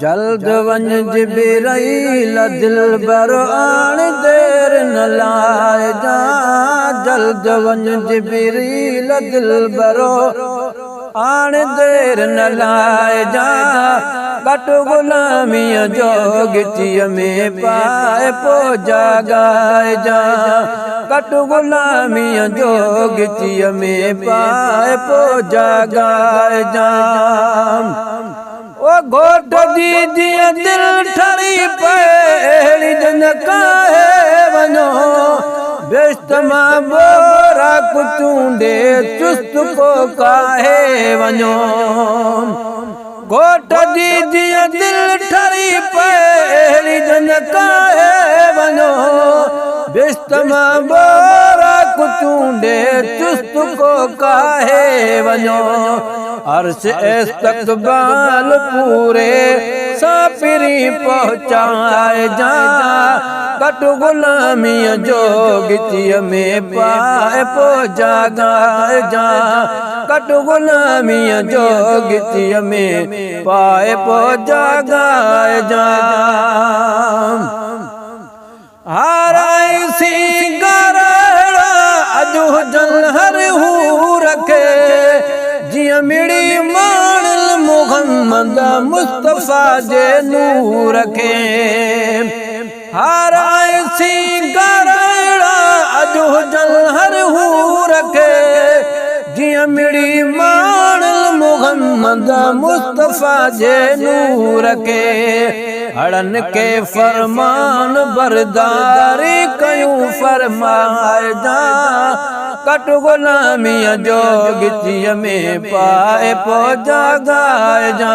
जल्द वञ जिबरील दिलबर आण देर न लाइजा। जल्द वञ जिबरील दिलबर आण देर न लाइजा। कट गुलामीअ जो गिचीअ में पाए पो जागाइजा। कट गुलामीअ जो गिचीअ में पाए पो जागाइजा। ओ घोट जी जीअं दिल ठरी पई जन काहे वञो। बेश्त मां बोरा कुचूंडे चुस्त को काहे वञो। घोट जी जीअं दिल ठरी पई जन काहे वञो। बेश्त मां बोरा कुचूंडे चुस्त को काहे वञो। अर्श इस्तक़बाल पूरे सापिरी पहुँचाए जा। कट गुलामीअ जो गिचीअ में पाए पो जागाए जा। कट गुलामीअ जो गिचीअ में पाए पो जागाए जा। हाराई सी गरड़ा अजो जल हर हू रखे। जिया मिड़ी मानल मोहम्मद मुस्तफा जे नूर के। हाराए सी गरड़ा अजो जल हर हू रखे। जिया मिड़ी मानल मोहम्मद मुस्तफा जे नूर के। हड़न के फरमान बरदारी कयूं फरमाए जा। कट गुलामीअ जो गिचीअ में पाए पो जागाए जा।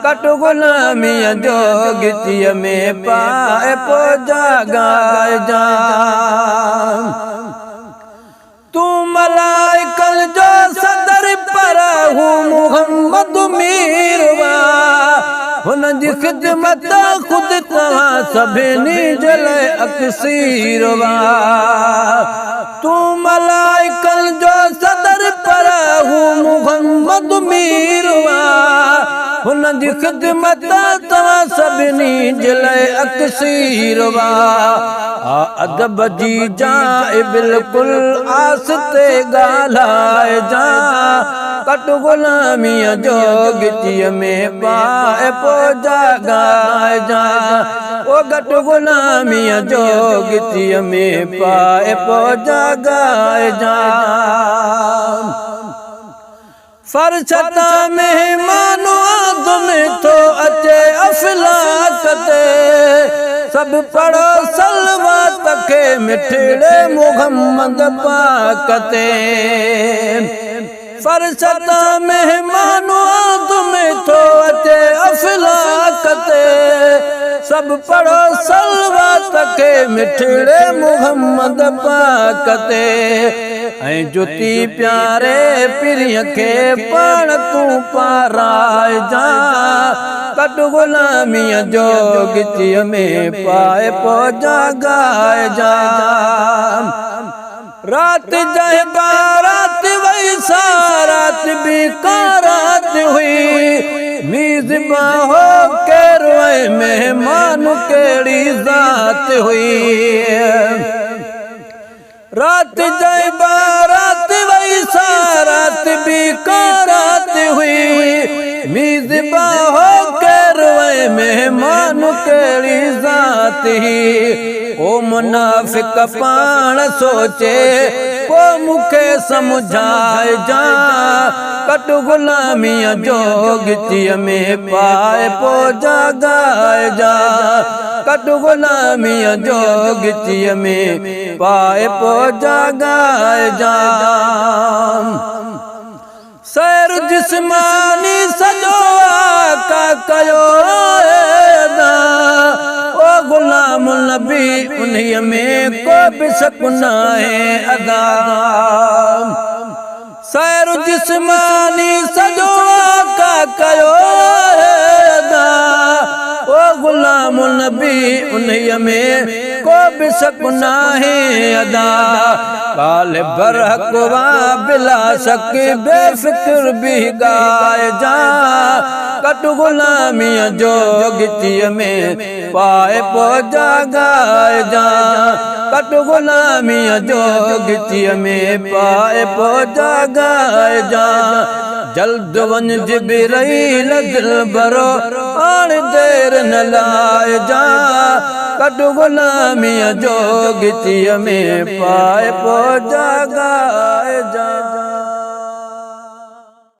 कट गुलामीअ जो गिचीअ में पाए पो जागाए जा। तू मलाइकल जो सदर पर हूँ मुहम्मद मीरवा। हुन जी खिदमत खुद तव्हां सभिनी जे लाइ अक्सीरवा। तू मलाइकल जो सदर पर हूँ मुहम्मद मीरवा। हुन जी खिदमत तव्हां सभिनी जे लाइ अक्सीरवा। अदब जी जाए बिल्कुल आस्ते ॻाल्हाए जा। कट गुलामीअ जो गिचीअ में पाए पो जागाए जा। ओ कट गुलामीअ जो गिचीअ में पाए पो जागाए जा। फरशता मेहमानो तुम्हें तो अचे अफलाक ते। सब पढ़ो सलवात के मिठड़े मुहम्मद पाक ते। फरशता मेहमानो तुम्हें तो अचे अफलाक ते। सब पढ़ो सलवात के मिठड़े मुहम्मद पाक ते। ऐं जुती प्यारे पिरीअ खे पाण तू पाराए जा। कट गुलामीअ जो गिचीअ में पाए पो जागाए जा। रात जाए बारात वही सारात भी कारात हुई। मीज़बान हो के रोए मेहमान केड़ी जात हुई। रात जाए बारात वही सारात भी कारात हुई। मीज़बान हो के रोए मेहमान केड़ी जात ही। ओ मुनाफिक पाण सोचे को मुखे समझाए जा। कट गुलामीअ जो गिचीअ में पाए पो जागाए जा। कट गुलामीअ जो गिचीअ में पाए पो जागाए जा। सैर जिस्मानी सजो आका कयो ओ गुलाम नबी उन्हीं में को भी सकुना है अदा। सैर जिस्मानी सजो आका कयो ओ गुलाम नबी उन्हीं में को भी सकुना है अदा काल बरहकवा बिला सके बेफिक्र भी गाए जा कट गुलामिया जो गितिय में पाए पौजा गाए जा कट गुलामिया जो गितिय में पाए पौजा गाए जा जल्द वन जिब्रील दिल बरो और देर न लाए जा कट गुलामिया जो गितिय में पाए पौजा गाए जा।